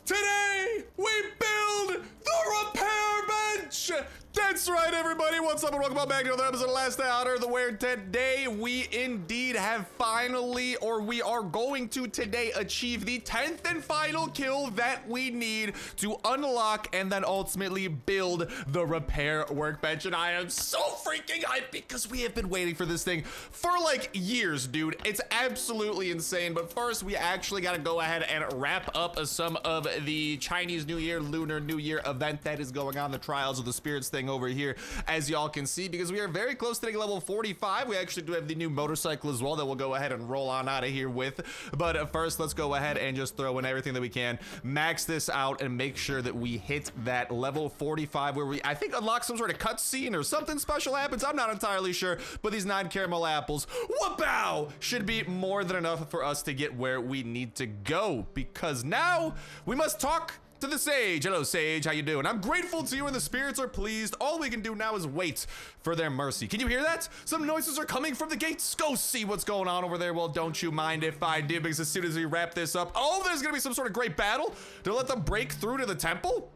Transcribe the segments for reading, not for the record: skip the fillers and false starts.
Today, we build the repair bench! That's right, everybody. What's up, and welcome back to another episode of Last Day Honor, where today we indeed have finally, or we are going to today achieve the 10th and final kill that we need to unlock and then ultimately build the repair workbench. And I am so freaking hyped because we have been waiting for this thing for like years, dude. It's absolutely insane. But first, we actually got to go ahead and wrap up some of the Chinese New Year, Lunar New Year event that is going on, the Trials of the Spirits thing over here, as y'all can see, because we are very close to getting level 45. We actually do have the new motorcycle as well that we'll go ahead and roll on out of here with. But first, let's go ahead and just throw in everything that we can, max this out, and make sure that we hit that level 45 where we, I think, unlock some sort of cutscene or something special happens. I'm not entirely sure, but these 9 caramel apples, whoop-ow, should be more than enough for us to get where we need to go, because now we must talk to the sage. Hello, sage, how you doing? I'm grateful to you and the spirits are pleased. All we can do now is wait for their mercy. Can you hear that? Some noises are coming from the gates. Go see what's going on over there. Well, don't you mind if I do, because as soon as we wrap this up, oh, there's gonna be some sort of great battle to let them break through to the temple.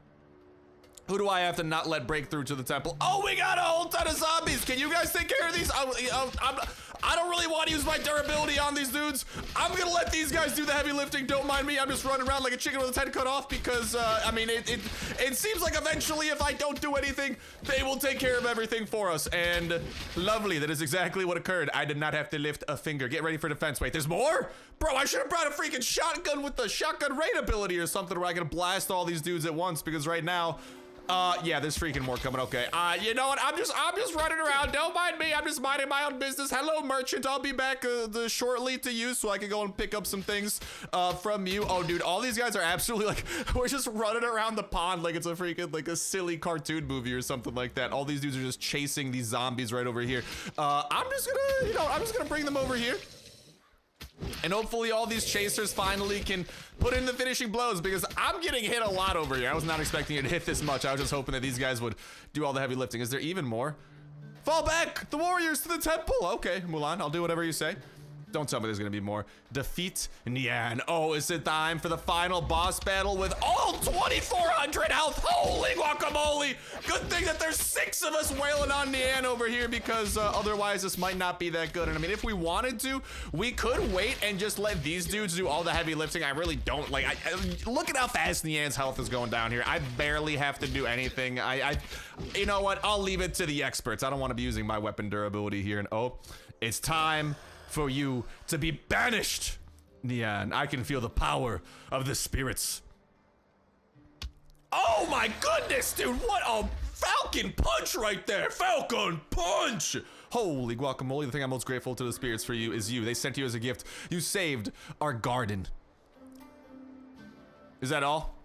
Who do I have to not let break through to the temple? Oh, we got a whole ton of zombies. Can you guys take care of these? I don't really want to use my durability on these dudes. I'm gonna let these guys do the heavy lifting. Don't mind me. I'm just running around like a chicken with its head cut off because, I mean, it seems like eventually if I don't do anything, they will take care of everything for us. And lovely, that is exactly what occurred. I did not have to lift a finger. Get ready for defense. Wait, there's more? Bro, I should have brought a freaking shotgun with the shotgun raid ability or something where I can blast all these dudes at once, because right now, yeah, there's freaking more coming. Okay. You know what? I'm just running around. Don't mind me. I'm just minding my own business. Hello, merchant. I'll be back shortly to you so I can go and pick up some things from you. Oh, dude, all these guys are absolutely like, we're just running around the pond like it's a freaking, like a silly cartoon movie or something like that. All these dudes are just chasing these zombies right over here. I'm just gonna, you know, I'm just gonna bring them over here. And hopefully all these chasers finally can put in the finishing blows, because I'm getting hit a lot over here. I was not expecting it to hit this much. I was just hoping that these guys would do all the heavy lifting. Is there even more? Fall back, the warriors, to the temple. Okay, Mulan, I'll do whatever you say. Don't tell me there's gonna be more. Defeat Nian. Oh, is it time for the final boss battle with all 2,400 health? Holy guacamole! Good thing that there's 6 of us wailing on Nian over here, because otherwise this might not be that good. And I mean, if we wanted to, we could wait and just let these dudes do all the heavy lifting. I really don't like. Look at how fast Nian's health is going down here. I barely have to do anything. You know what? I'll leave it to the experts. I don't want to be using my weapon durability here. And oh, it's time for you to be banished, Nian. I can feel the power of the spirits. Oh my goodness, dude, what a falcon punch right there. Falcon punch. Holy guacamole, the thing I'm most grateful to the spirits for you is you. They sent you as a gift. You saved our garden. Is that all?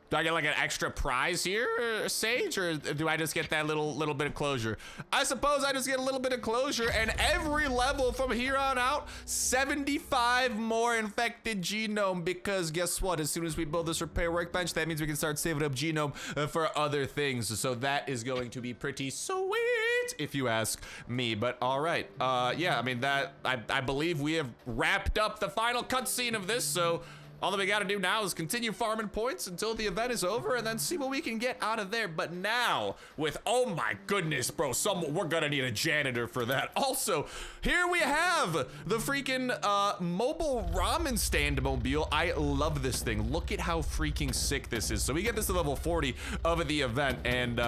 Do I get like an extra prize here, Sage, or do I just get that little bit of closure? I suppose I just get a little bit of closure, and every level from here on out, 75 more infected genome, because guess what? As soon as we build this repair workbench, that means we can start saving up genome for other things. So that is going to be pretty sweet, if you ask me. But all right, yeah, I mean, that I believe we have wrapped up the final cutscene of this, so all that we gotta do now is continue farming points until the event is over and then see what we can get out of there. But now, with, oh my goodness, bro, we're gonna need a janitor for that. Also, here we have the freaking mobile ramen stand mobile. I love this thing. Look at how freaking sick this is. So we get this to level 40 of the event, and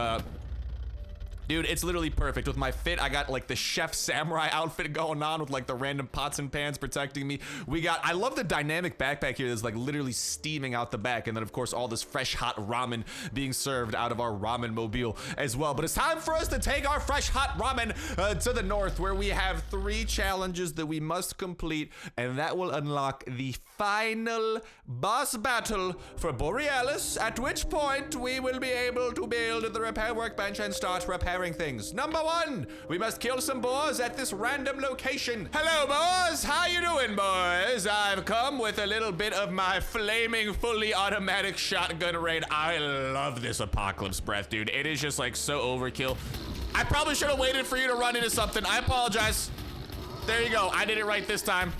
dude, it's literally perfect. With my fit, I got like the chef samurai outfit going on with like the random pots and pans protecting me. I love the dynamic backpack here that's like literally steaming out the back. And then of course, all this fresh hot ramen being served out of our ramen mobile as well. But it's time for us to take our fresh hot ramen to the north, where we have 3 challenges that we must complete. And that will unlock the final boss battle for Borealis, at which point we will be able to build the repair workbench and start repairing things. Number 1, we must kill some boars at this random location. Hello, boars. How you doing, boys? I've come with a little bit of my flaming, fully automatic shotgun raid. I love this apocalypse breath, dude. It is just like so overkill. I probably should have waited for you to run into something. I apologize. There you go. I did it right this time.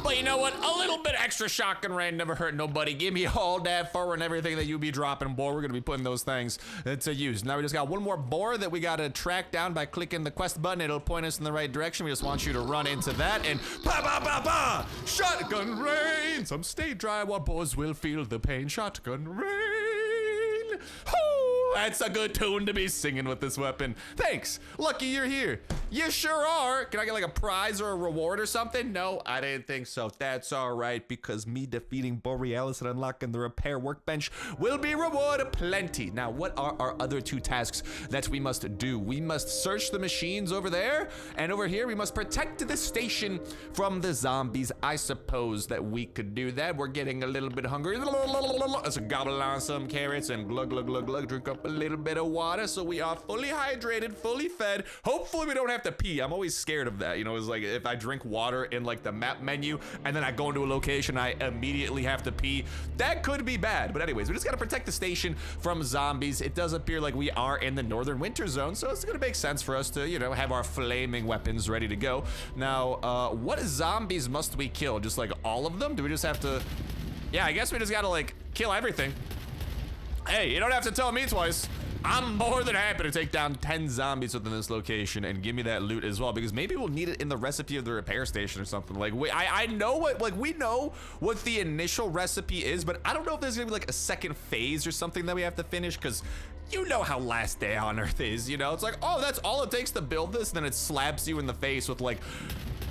But you know what? A little bit extra shotgun rain never hurt nobody. Give me all that fur and everything that you be dropping, boy. We're gonna be putting those things to use. Now we just got one more boar that we gotta track down by clicking the quest button. It'll point us in the right direction. We just want you to run into that and pa. Shotgun rain. Some stay dry while boys will feel the pain. Shotgun rain. Woo! That's a good tune to be singing with this weapon. Thanks. Lucky you're here. You sure are. Can I get like a prize or a reward or something? No, I didn't think so. That's all right, because me defeating Borealis and unlocking the repair workbench will be reward plenty. Now, what are our other two tasks that we must do? We must search the machines over there, and over here we must protect the station from the zombies. I suppose that we could do that. We're getting a little bit hungry. Let's gobble on some carrots and glug, glug, glug, glug, drink up a little bit of water so we are fully hydrated, fully fed. Hopefully we don't have to pee. I'm always scared of that. You know, it's like if I drink water in like the map menu and then I go into a location, I immediately have to pee. That could be bad. But anyways, we just gotta protect the station from zombies. It does appear like we are in the northern winter zone, so it's gonna make sense for us to, you know, have our flaming weapons ready to go. Now, what zombies must we kill? Just like all of them? Do we just have to? Yeah, I guess we just gotta like kill everything. Hey, you don't have to tell me twice. I'm more than happy to take down 10 zombies within this location and give me that loot as well, because maybe we'll need it in the recipe of the repair station or something. Like, I know what, like, we know what the initial recipe is, but I don't know if there's gonna be like a second phase or something that we have to finish, because you know how last day on Earth is, you know? It's like, oh, that's all it takes to build this, and then it slaps you in the face with like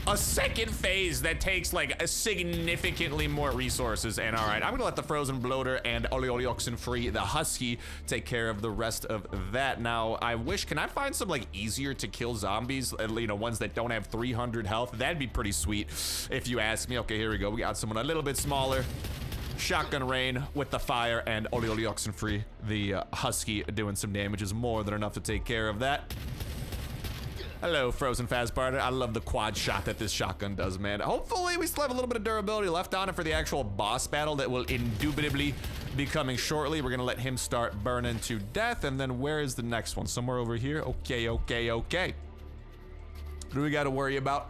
a second phase that takes like significantly more resources. And all right, I'm gonna let the frozen bloater and oxen free the husky take care of the rest of that. Now, I wish, can I find some like easier to kill zombies, you know, ones that don't have 300 health? That'd be pretty sweet if you ask me. Okay, here we go. We got someone a little bit smaller. Shotgun rain with the fire and oxen free the husky doing some damage is more than enough to take care of that. Hello, Frozen Fastbarter. I love the quad shot that this shotgun does, man. Hopefully, we still have a little bit of durability left on it for the actual boss battle that will indubitably be coming shortly. We're gonna let him start burning to death, and then where is the next one? Somewhere over here? Okay. What do we gotta worry about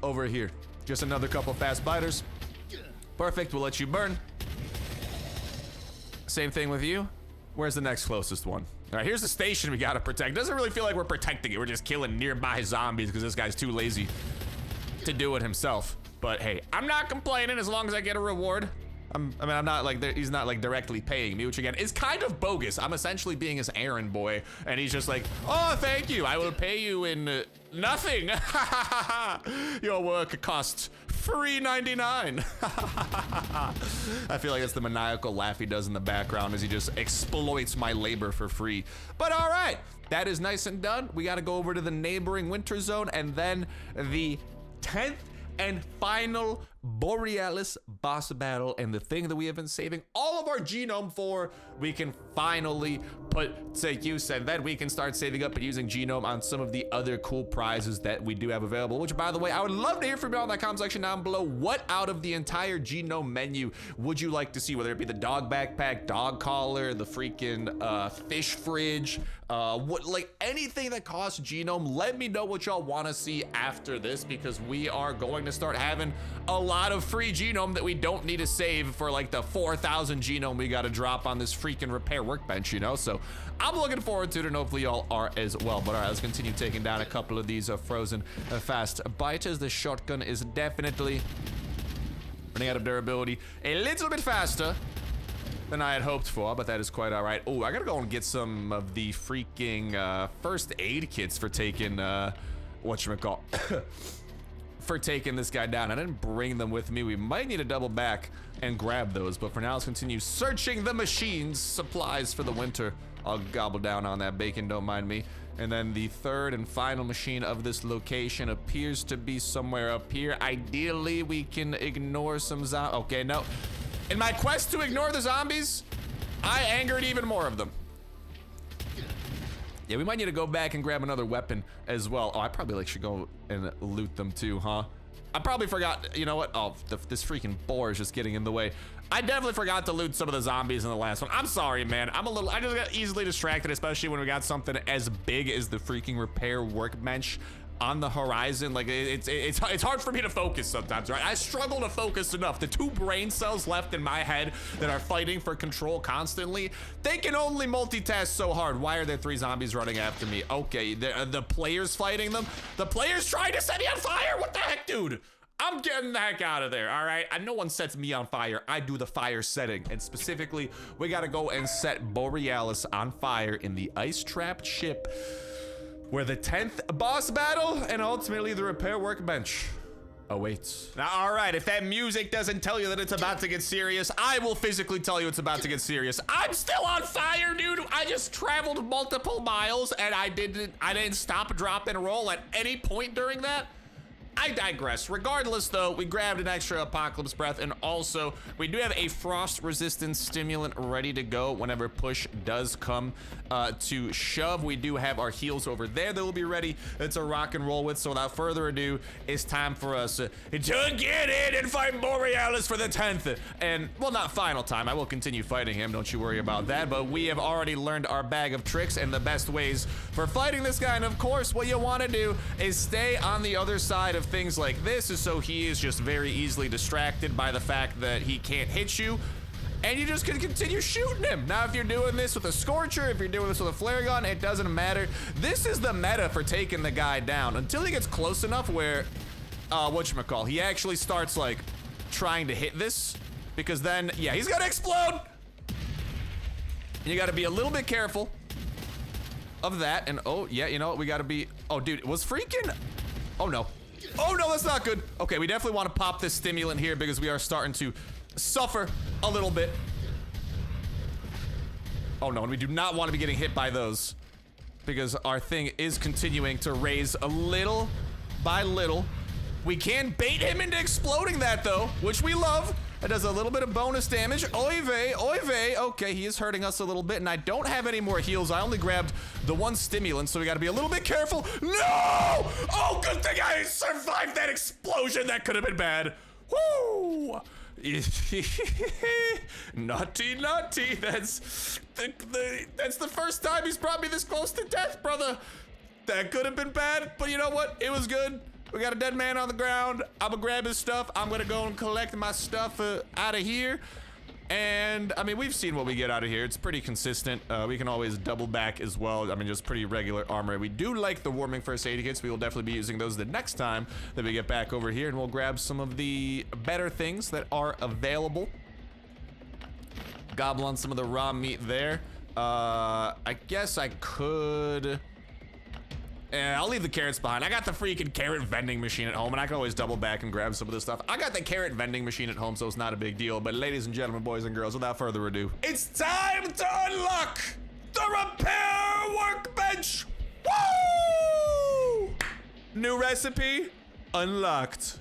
over here? Just another couple fast biters. Perfect, we'll let you burn. Same thing with you. Where's the next closest one? All right, here's the station we gotta protect. Doesn't really feel like we're protecting it. We're just killing nearby zombies because this guy's too lazy to do it himself. But hey, I'm not complaining as long as I get a reward. I'm not like, he's not like directly paying me, which again is kind of bogus. I'm essentially being his errand boy, and he's just like, oh, thank you. I will pay you in nothing. Your work costs $3.99. I feel like that's the maniacal laugh he does in the background as he just exploits my labor for free. But all right, that is nice and done. We got to go over to the neighboring winter zone and then the 10th and final Borealis boss battle, and the thing that we have been saving all of our genome for, we can finally put to use, and then we can start saving up and using genome on some of the other cool prizes that we do have available, which, by the way, I would love to hear from you all in that comment section down below. What out of the entire genome menu would you like to see, whether it be the dog backpack, dog collar, the freaking fish fridge, what, like anything that costs genome? Let me know what y'all want to see after this, because we are going to start having a lot of free genome that we don't need to save for like the 4,000 genome we got to drop on this freaking repair workbench, you know? So I'm looking forward to it, and hopefully y'all are as well. But all right, let's continue taking down a couple of these frozen fast biters. The shotgun is definitely running out of durability a little bit faster than I had hoped for, but that is quite all right. Oh, I gotta go and get some of the freaking first aid kits for taking whatchamacallit for taking this guy down. I didn't bring them with me. We might need to double back and grab those, but for now, let's continue searching the machines, supplies for the winter. I'll gobble down on that bacon, don't mind me. And then the third and final machine of this location appears to be somewhere up here. Ideally, we can ignore some okay, no. In my quest to ignore the zombies, I angered even more of them. Yeah, we might need to go back and grab another weapon as well. Oh, I probably like should go and loot them too, huh? I probably forgot, you know what? Oh, this freaking boar is just getting in the way. I definitely forgot to loot some of the zombies in the last one. I'm sorry, man. I just got easily distracted, especially when we got something as big as the freaking repair workbench. on the horizon. Like it's hard for me to focus sometimes, right? I struggle to focus enough. The 2 brain cells left in my head that are fighting for control constantly, they can only multitask so hard. Why are there 3 zombies running after me? Okay, the players fighting them. The players trying to set me on fire. What the heck, dude? I'm getting the heck out of there, all right? No one sets me on fire. I do the fire setting. And specifically, we gotta go and set Borealis on fire in the ice-trapped ship where the 10th boss battle and ultimately the repair workbench awaits. Now, all right, if that music doesn't tell you that it's about to get serious, I will physically tell you it's about to get serious. I'm still on fire, dude. I just traveled multiple miles and I didn't stop, drop, and roll at any point during that. I digress. Regardless, though, we grabbed an extra apocalypse breath, and also we do have a frost resistant stimulant ready to go whenever push does come to shove. We do have our heals over there that will be ready to rock and roll with. So without further ado, it's time for us to get in and fight Borealis for the 10th. And, well, not final time. I will continue fighting him. Don't you worry about that. But we have already learned our bag of tricks and the best ways for fighting this guy. And, of course, what you want to do is stay on the other side of things like this, is so he is just very easily distracted by the fact that he can't hit you, and you just can continue shooting him. Now, if you're doing this with a Scorcher, if you're doing this with a flare gun, it doesn't matter. This is the meta for taking the guy down until he gets close enough where, whatchamacall, he actually starts, like, trying to hit this, because then, yeah, he's gonna explode. You gotta be a little bit careful of that, and oh, yeah, you know what, we gotta be, oh, dude, it was freaking, oh, no. Oh no, that's not good. Okay, we definitely want to pop this stimulant here because we are starting to suffer a little bit. Oh no, and we do not want to be getting hit by those because our thing is continuing to raise a little by little. We can bait him into exploding that though, which we love. It does a little bit of bonus damage. Oy vey, oy vey. Okay, he is hurting us a little bit, and I don't have any more heals. I only grabbed the 1 stimulant, so we gotta be a little bit careful. No! Oh, good thing I survived that explosion. That could have been bad. Woo! Naughty, naughty. That's the first time he's brought me this close to death, brother. That could have been bad, but you know what? It was good. We got a dead man on the ground. I'm gonna grab his stuff. I'm gonna go and collect my stuff out of here. And I mean, we've seen what we get out of here. It's pretty consistent. We can always double back as well. I mean, just pretty regular armor. We do like the warming first aid kits. We will definitely be using those the next time that we get back over here, and we'll grab some of the better things that are available. Gobble on some of the raw meat there. I guess I could. Yeah, I'll leave the carrots behind. I got the freaking carrot vending machine at home, and I can always double back and grab some of this stuff. I got the carrot vending machine at home, so it's not a big deal. But ladies and gentlemen, boys and girls, without further ado, it's time to unlock the repair workbench. Woo! New recipe unlocked.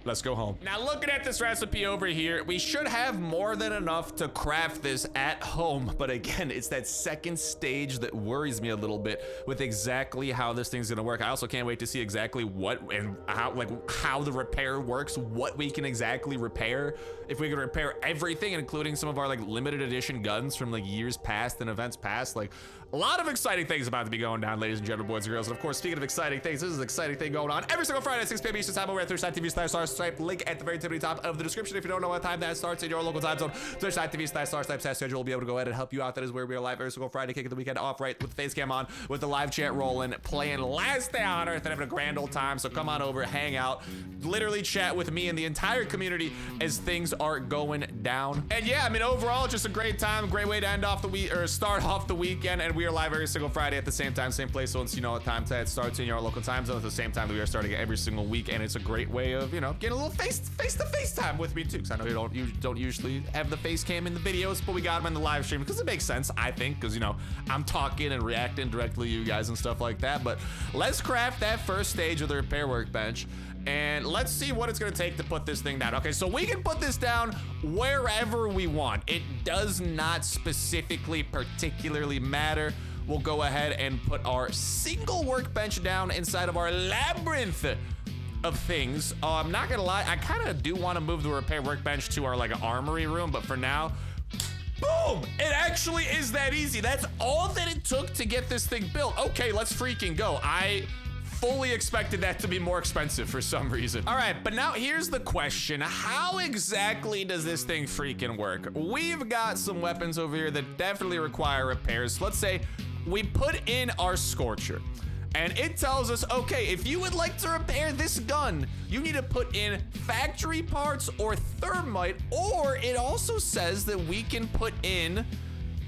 Let's go home. Now, looking at this recipe over here, we should have more than enough to craft this at home. But again, it's that second stage that worries me a little bit with exactly how this thing's gonna work. I also can't wait to see exactly what and how the repair works, what we can exactly repair. If we can repair everything, including some of our like limited edition guns from like years past and events past. Like a lot of exciting things about to be going down, ladies and gentlemen, boys and girls. And of course, speaking of exciting things, this is an exciting thing going on every single Friday at 6 p.m. Eastern time over at Twitch.tv/Starsnipe. Link at the very top of the description. If you don't know what time that starts in your local time zone, Twitch.tv/Starsnipe schedule will be able to go ahead and help you out. That is where we are live every single Friday, kicking the weekend off right with the face cam on, with the live chat rolling, playing Last Day on Earth, and having a grand old time. So come on over, hang out, literally chat with me and the entire community as things are going down. And yeah, I mean, overall, just a great time, great way to end off the week or start off the weekend. And we are live every single Friday at the same time, same place. So once you know what time that starts in your local time zone, at the same time that we are starting every single week. And it's a great way of, you know, getting a little face-to-face time with me too. Because I know you don't usually have the face cam in the videos, but we got them in the live stream because it makes sense, I think, because, you know, I'm talking and reacting directly to you guys and stuff like that. But let's craft that first stage of the repair workbench. And let's see what it's gonna take to put this thing down. Okay, so we can put this down wherever we want. It does not specifically particularly matter. We'll go ahead and put our single workbench down inside of our labyrinth of things. I'm not gonna lie, I kind of do want to move the repair workbench to our like armory room, but for now, boom! It actually is that easy. That's all that it took to get this thing built. Okay, let's freaking go. I fully expected that to be more expensive for some reason. All right, but now here's the question. How exactly does this thing freaking work? We've got some weapons over here that definitely require repairs. Let's say we put in our Scorcher. And it tells us, okay, if you would like to repair this gun, you need to put in factory parts or thermite, or it also says that we can put in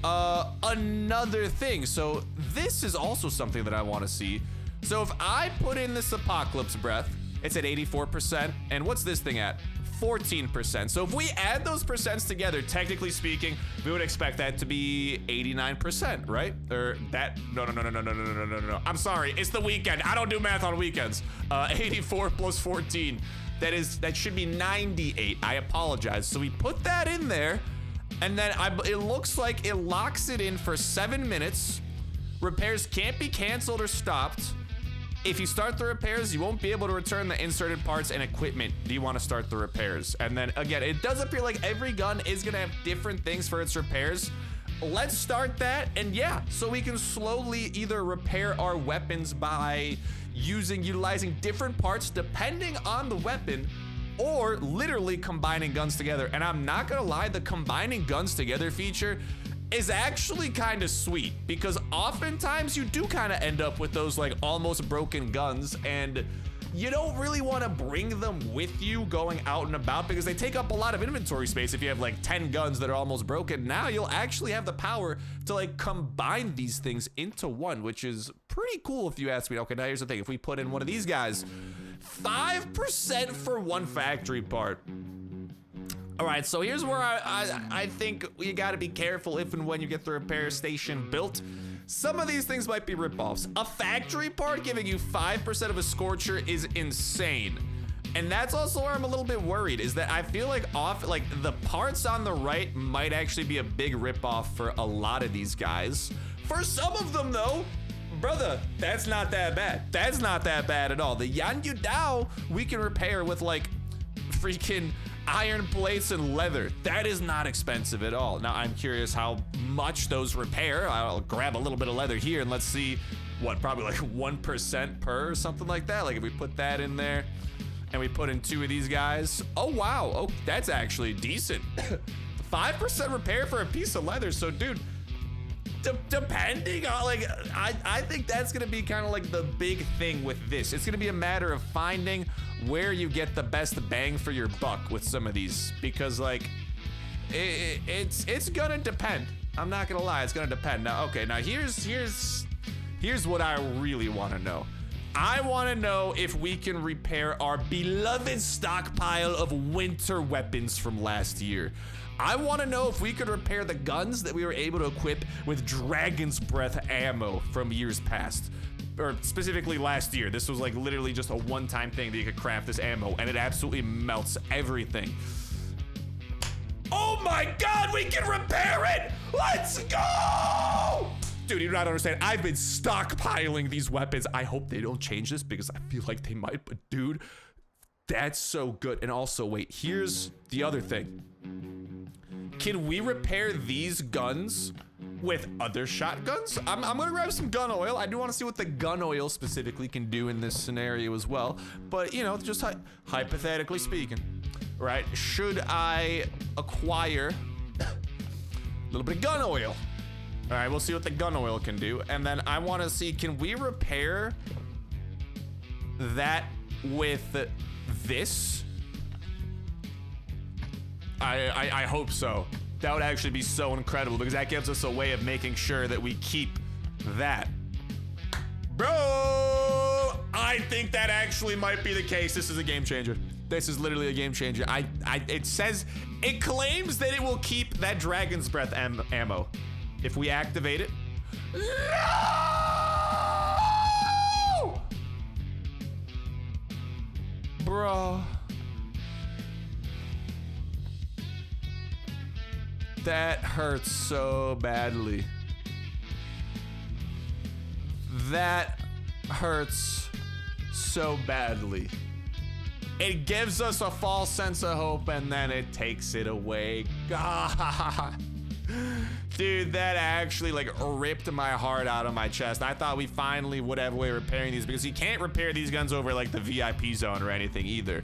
another thing. So this is also something that I want to see. So if I put in this Apocalypse Breath, it's at 84%. And what's this thing at? 14%. So if we add those percents together, technically speaking, we would expect that to be 89%, right? Or that, no. I'm sorry, it's the weekend. I don't do math on weekends. 84 plus 14, that should be 98. I apologize. So we put that in there, and then it looks like it locks it in for 7 minutes. Repairs can't be canceled or stopped. If you start the repairs, you won't be able to return the inserted parts and equipment. Do you want to start the repairs? And then again, it does appear like every gun is gonna have different things for its repairs. Let's start that, and yeah, so we can slowly either repair our weapons by utilizing different parts depending on the weapon, or literally combining guns together. And I'm not gonna lie, the combining guns together feature is actually kind of sweet, because oftentimes you do kind of end up with those like almost broken guns, and you don't really want to bring them with you going out and about because they take up a lot of inventory space. If you have like 10 guns that are almost broken, now you'll actually have the power to like combine these things into one, which is pretty cool if you ask me. Okay, now here's the thing. If we put in one of these guys, 5% for one factory part. All right, so here's where I think you gotta be careful if and when you get the repair station built. Some of these things might be ripoffs. A factory part giving you 5% of a Scorcher is insane. And that's also where I'm a little bit worried, is that I feel like the parts on the right might actually be a big ripoff for a lot of these guys. For some of them though, brother, that's not that bad. That's not that bad at all. The Yan Yu Dao we can repair with like freaking iron plates and leather. That is not expensive at all. Now I'm curious how much those repair. I'll grab a little bit of leather here and let's see what, probably like 1% per or something like that. Like if we put that in there and we put in 2 of these guys. Oh wow, oh, that's actually decent. 5% repair for a piece of leather. So dude, depending on like, I think that's gonna be kind of like the big thing with this. It's gonna be a matter of finding where you get the best bang for your buck with some of these, because like it's gonna depend. I'm not gonna lie, it's gonna depend. Now, okay, now here's what I really want to know. I want to know if we can repair our beloved stockpile of winter weapons from last year. I want to know if we could repair the guns that we were able to equip with Dragon's Breath ammo from years past. Or specifically last year. This was like literally just a one-time thing that you could craft this ammo, and it absolutely melts everything. Oh my god, we can repair it! Let's go! Dude, you do not understand. I've been stockpiling these weapons. I hope they don't change this because I feel like they might, but dude, that's so good. And also, wait, here's the other thing. Can we repair these guns with other shotguns? I'm gonna grab some gun oil. I do want to see what the gun oil specifically can do in this scenario as well. But you know, just hypothetically speaking, right? Should I acquire a little bit of gun oil? All right, we'll see what the gun oil can do. And then I want to see, can we repair that with this? I hope so. That would actually be so incredible because that gives us a way of making sure that we keep that. Bro, I think that actually might be the case. This is a game changer. This is literally a game changer. It claims that it will keep that Dragon's Breath ammo. If we activate it. No! Bro. That hurts so badly. That hurts so badly. It gives us a false sense of hope and then it takes it away. God. Dude, that actually like ripped my heart out of my chest. I thought we finally would have a way of repairing these because you can't repair these guns over like the VIP zone or anything either.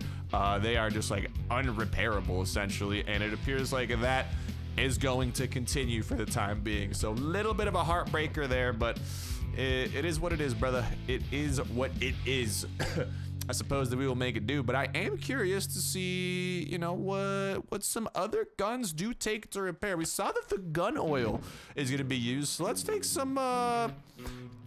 They are just like unrepairable essentially, and it appears like that is going to continue for the time being. So a little bit of a heartbreaker there, but it is what it is, brother. It is what it is. I suppose that we will make it do, but I am curious to see, you know, what some other guns do take to repair. We saw that the gun oil is gonna be used, so let's take some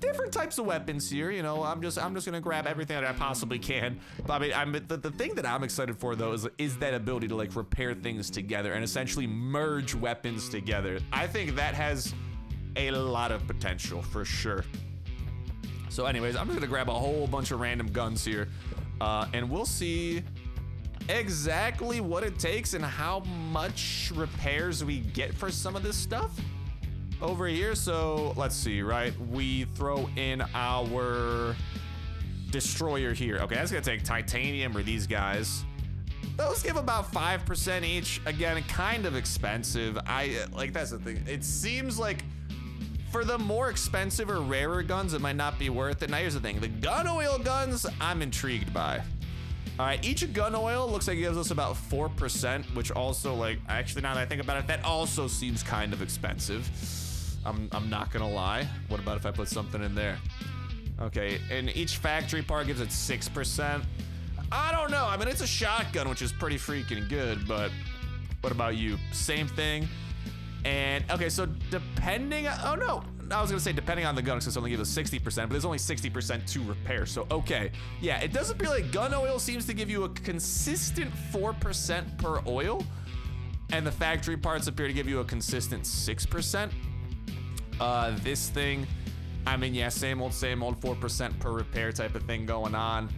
different types of weapons here. You know, I'm just gonna grab everything that I possibly can. But I mean, the thing that I'm excited for though is that ability to like repair things together and essentially merge weapons together. I think that has a lot of potential for sure. So anyways, I'm just gonna grab a whole bunch of random guns here, and we'll see exactly what it takes and how much repairs we get for some of this stuff over here. So let's see, right? We throw in our destroyer here. Okay, that's gonna take titanium or these guys. Those give about 5% each. Again, kind of expensive. Like, that's the thing. It seems like for the more expensive or rarer guns, it might not be worth it. Now here's the thing, the gun oil guns, I'm intrigued by. All right, each gun oil looks like it gives us about 4%, which also like, actually now that I think about it, that also seems kind of expensive. I'm not gonna lie. What about if I put something in there? Okay, and each factory part gives it 6%. I don't know, I mean, it's a shotgun, which is pretty freaking good, but what about you? Same thing. And okay, so depending on, oh no, I was gonna say depending on the gun, because it only gives us 60%, but there's only 60% to repair. So okay, yeah, it does appear like gun oil seems to give you a consistent 4% per oil, and the factory parts appear to give you a consistent 6%. This thing, I mean, yeah, same old 4% per repair type of thing going on.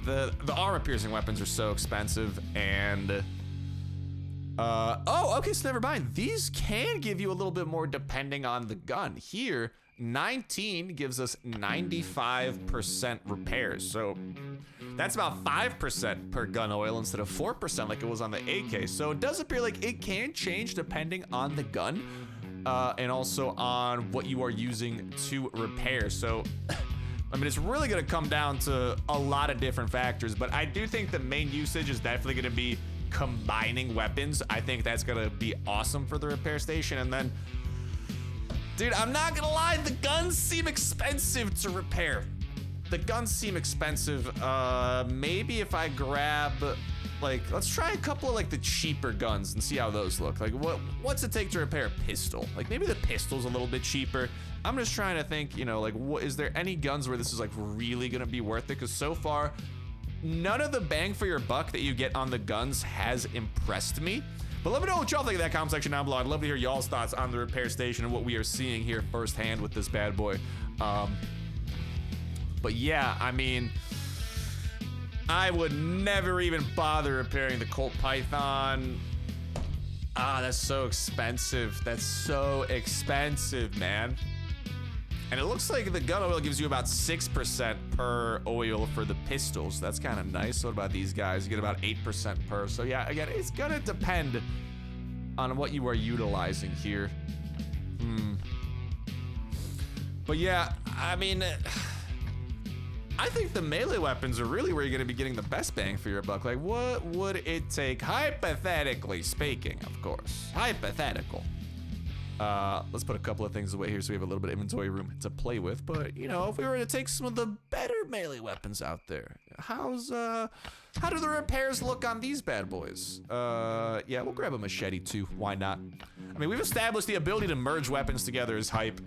The armor piercing weapons are so expensive, and oh, okay, so never mind. These can give you a little bit more depending on the gun. Here, 19 gives us 95% repairs. So that's about 5% per gun oil instead of 4% like it was on the AK. So it does appear like it can change depending on the gun, and also on what you are using to repair. So I mean, it's really gonna come down to a lot of different factors, but I do think the main usage is definitely gonna be combining weapons. I think that's gonna be awesome for the repair station. And then, dude, I'm not gonna lie, the guns seem expensive to repair. The guns seem expensive. Maybe if I grab, like, let's try a couple of like the cheaper guns and see how those look. Like, what's it take to repair a pistol? Like, maybe the pistol's a little bit cheaper. I'm just trying to think, you know, like, is there any guns where this is like really gonna be worth it? Because so far, none of the bang for your buck that you get on the guns has impressed me. But let me know what y'all think in that comment section down below. I'd love to hear y'all's thoughts on the repair station and what we are seeing here firsthand with this bad boy. But yeah, I mean, I would never even bother repairing the Colt Python. Ah, that's so expensive. That's so expensive, man. And it looks like the gun oil gives you about 6% per oil for the pistols. That's kind of nice. What about these guys? You get about 8% per. So yeah, again, it's gonna depend on what you are utilizing here. But yeah, I mean, I think the melee weapons are really where you're gonna be getting the best bang for your buck. Like, what would it take, hypothetically speaking, of course, hypothetical. Let's put a couple of things away here so we have a little bit of inventory room to play with. But, you know, if we were to take some of the better melee weapons out there, how do the repairs look on these bad boys? Yeah, we'll grab a machete too. Why not? I mean, we've established the ability to merge weapons together is hype.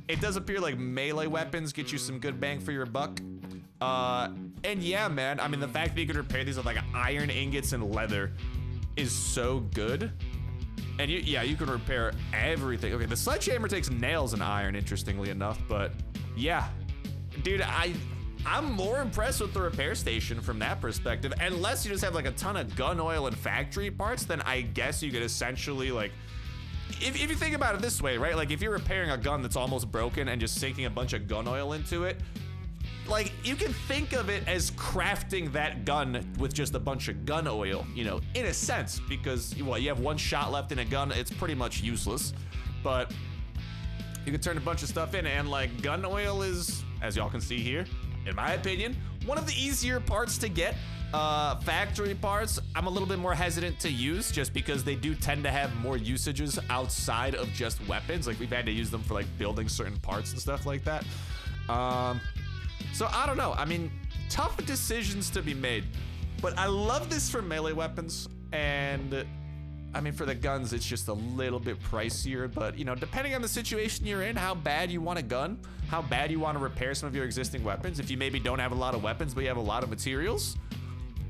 It does appear like melee weapons get you some good bang for your buck. And yeah, man, I mean, the fact that you could repair these with like iron ingots and leather is so good. And yeah, you can repair everything. Okay, the sledgehammer takes nails and iron, interestingly enough, but yeah. Dude, I'm more impressed with the repair station from that perspective. Unless you just have like a ton of gun oil and factory parts, then I guess you could essentially like, if you think about it this way, right? Like if you're repairing a gun that's almost broken and just sinking a bunch of gun oil into it, like you can think of it as crafting that gun with just a bunch of gun oil, you know, in a sense, because well, you have one shot left in a gun, it's pretty much useless. but you can turn a bunch of stuff in, and like gun oil is, as y'all can see here, in my opinion, one of the easier parts to get. Factory parts, I'm a little bit more hesitant to use just because they do tend to have more usages outside of just weapons. Like we've had to use them for like building certain parts and stuff like that. So I don't know. I mean, tough decisions to be made, but I love this for melee weapons. And I mean, for the guns, it's just a little bit pricier, but you know, depending on the situation you're in, how bad you want a gun, how bad you want to repair some of your existing weapons. If you maybe don't have a lot of weapons, but you have a lot of materials,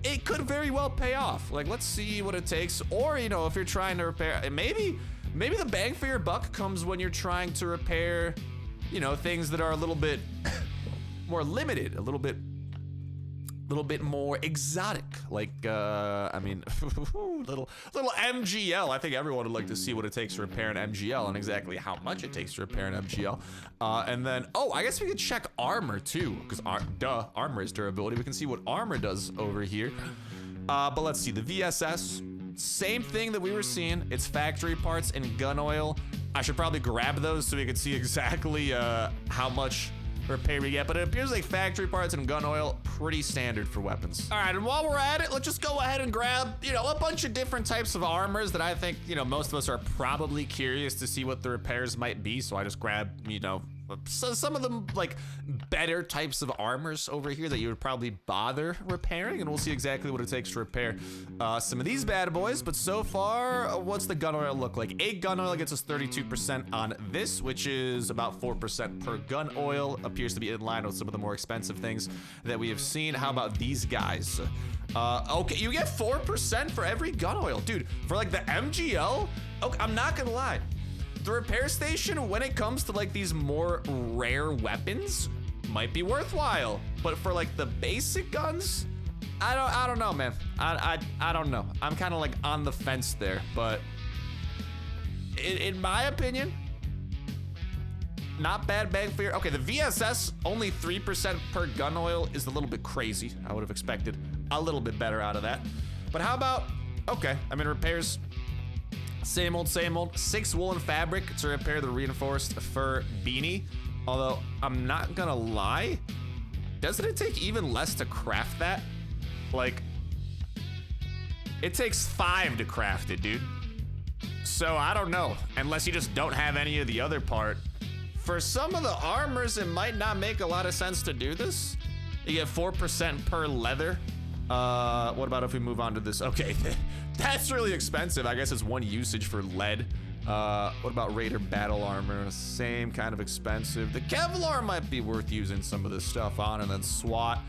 it could very well pay off. Like, let's see what it takes. Or, you know, if you're trying to repair, and maybe the bang for your buck comes when you're trying to repair, you know, things that are a little bit more limited, a little bit more exotic. Like, I mean, little MGL. I think everyone would like to see what it takes to repair an MGL and exactly how much it takes to repair an MGL. And then, oh, I guess we could check armor too, because armor is durability. We can see what armor does over here. But let's see, the VSS, same thing that we were seeing. It's factory parts and gun oil. I should probably grab those so we can see exactly how much repair we get, but it appears like factory parts and gun oil, pretty standard for weapons. All right, and while we're at it, let's just go ahead and grab, you know, a bunch of different types of armors that I think, you know, most of us are probably curious to see what the repairs might be. So I just grab, you know, some of them like better types of armors over here that you would probably bother repairing, and we'll see exactly what it takes to repair some of these bad boys. But so far, what's the gun oil look like? 8 gun oil gets us 32% on this, which is about 4% per gun oil. Appears to be in line with some of the more expensive things that we have seen. How about these guys? Okay, you get 4% for every gun oil. Dude, for like the MGL, okay, I'm not gonna lie. The repair station, when it comes to like these more rare weapons, might be worthwhile, but for like the basic guns, I don't know, man. I don't know. I'm kind of like on the fence there, but in my opinion, not bad bang for your. Okay, the VSS only 3% per gun oil is a little bit crazy. I would have expected a little bit better out of that. But how about, okay, I mean, repairs. Same old, 6 woolen fabric to repair the reinforced fur beanie. Although, I'm not gonna lie, doesn't it take even less to craft that? Like, it takes 5 to craft it, dude. So, I don't know, unless you just don't have any of the other part. For some of the armors, it might not make a lot of sense to do this. You get 4% per leather. What about if we move on to this? Okay, that's really expensive. I guess it's 1 usage for lead. What about Raider battle armor? Same kind of expensive. The Kevlar might be worth using some of this stuff on, and then SWAT.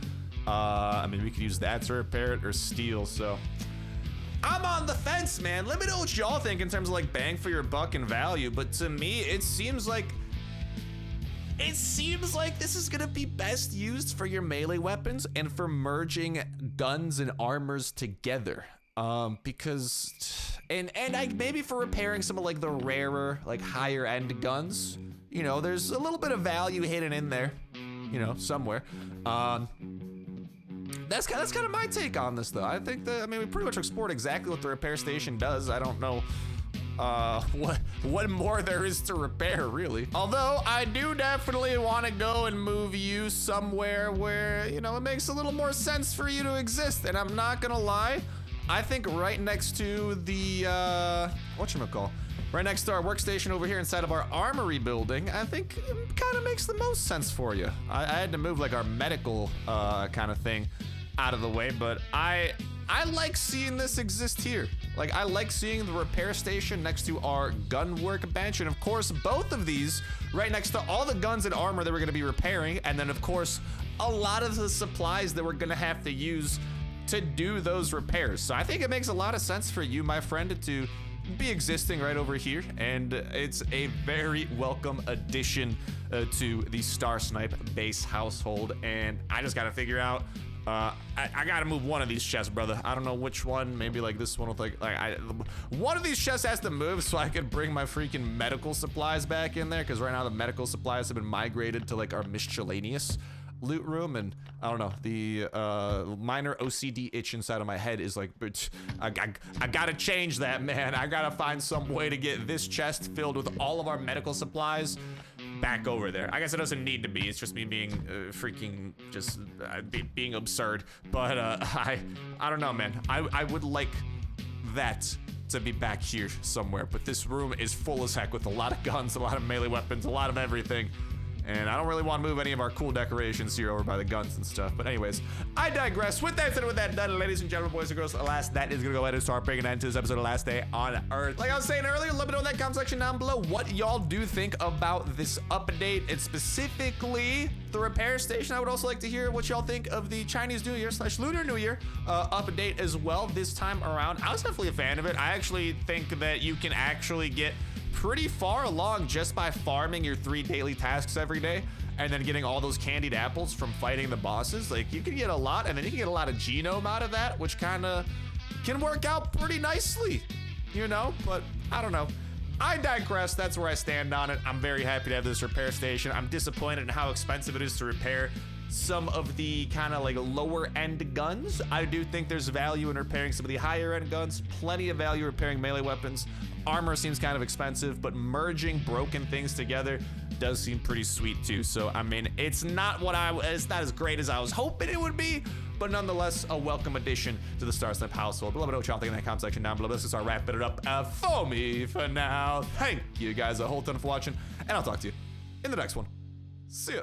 I mean, we could use that to repair it, or steel, so. I'm on the fence, man. Let me know what y'all think in terms of like bang for your buck and value, but to me, it seems like this is gonna be best used for your melee weapons and for merging guns and armors together. Because, and maybe for repairing some of like the rarer, like higher end guns, you know, there's a little bit of value hidden in there, you know, somewhere. That's kind of my take on this though. I think that, I mean, we pretty much explored exactly what the repair station does. I don't know what more there is to repair, really. Although I do definitely want to go and move you somewhere where, you know, it makes a little more sense for you to exist. And I'm not gonna lie, I think right next to the whatchamacall, right next to our workstation over here inside of our armory building, I think it kind of makes the most sense for you. I had to move like our medical kind of thing out of the way, but I like seeing this exist here. Like, I like seeing the repair station next to our gun workbench, and of course, both of these right next to all the guns and armor that we're gonna be repairing, and then of course, a lot of the supplies that we're gonna have to use to do those repairs. So I think it makes a lot of sense for you, my friend, to be existing right over here, and it's a very welcome addition to the Starsnipe base household, and I just gotta figure out I gotta move one of these chests, brother. I don't know which one. Maybe like this one with like one of these chests has to move so I could bring my freaking medical supplies back in there, because right now the medical supplies have been migrated to like our miscellaneous loot room, and I don't know, the minor OCD itch inside of my head is like, but I gotta change that, man. I gotta find some way to get this chest filled with all of our medical supplies back over there. I guess it doesn't need to be. It's just me being freaking just being absurd. But I don't know, man. I would like that to be back here somewhere. But this room is full as heck with a lot of guns, a lot of melee weapons, a lot of everything. And I don't really want to move any of our cool decorations here over by the guns and stuff. But anyways, I digress. With that said, with that done, ladies and gentlemen, boys and girls, alas, that is going to go ahead and start bringing an end to this episode of Last Day on Earth. Like I was saying earlier, let me know in that comment section down below what y'all do think about this update, and specifically the repair station. I would also like to hear what y'all think of the Chinese New Year / Lunar New Year update as well this time around. I was definitely a fan of it. I actually think that you can actually get pretty far along just by farming your 3 daily tasks every day and then getting all those candied apples from fighting the bosses. Like, you can get a lot, and then you can get a lot of genome out of that, which kind of can work out pretty nicely, you know? But I don't know. I digress. That's where I stand on it. I'm very happy to have this repair station. I'm disappointed in how expensive it is to repair some of the kind of like lower end guns. I do think there's value in repairing some of the higher end guns, plenty of value repairing melee weapons. Armor seems kind of expensive, but merging broken things together does seem pretty sweet too. So I mean, it's not as great as I was hoping it would be, but nonetheless a welcome addition to the Starsnipe household. But let me know what y'all think in that comment section down below. Let's just start wrapping it up for me for now. Thank you guys a whole ton for watching, and I'll talk to you in the next one. See ya.